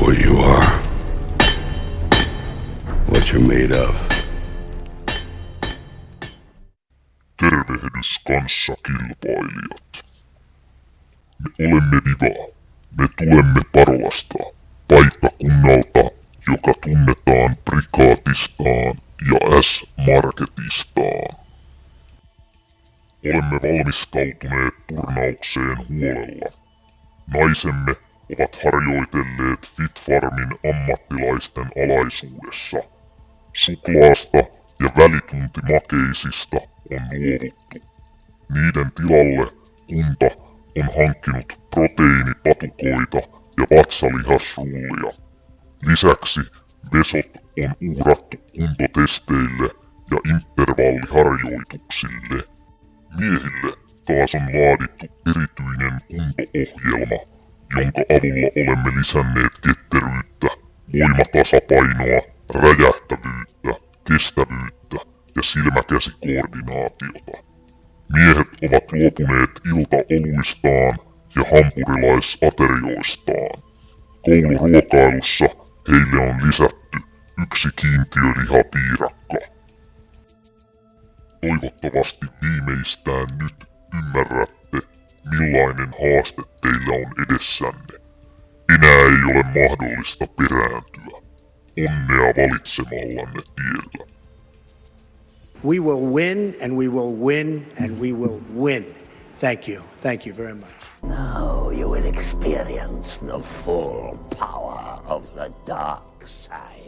what you are. What you're made of. Tervehdys kanssakilpailijat. Me olemme Diva. Me tulemme Parolasta, paikkakunnalta, joka tunnetaan prikaatistaan ja S-marketistaan. Olemme valmistautuneet turnaukseen huolella. Naisemme ovat harjoitelleet Fitfarmin ammattilaisten alaisuudessa. Suklaasta ja välituntimakeisista on luovuttu. Niiden tilalle kunta on hankkinut proteiinipatukoita ja vatsalihasrullia. Lisäksi vesot on uhrattu kuntotesteille ja intervalliharjoituksille. Miehille taas on laadittu erityinen kunto-ohjelma, jonka avulla olemme lisänneet ketteryyttä, voimatasapainoa, räjähtävyyttä, kestävyyttä ja silmäkäsikoordinaatiota. Miehet ovat luopuneet iltaoluistaan ja hampurilaisaterioistaan. Kouluruokailussa heille on lisätty 1 kiintiölihapiirakka. Toivottavasti viimeistään nyt ymmärrätte, millainen haaste teillä on edessänne. Enää ei ole mahdollista perääntyä. Onnea valitsemallanne tiellä. We will win and we will win and we will win. Thank you. Thank you very much. Now you will experience the full power of the dark side.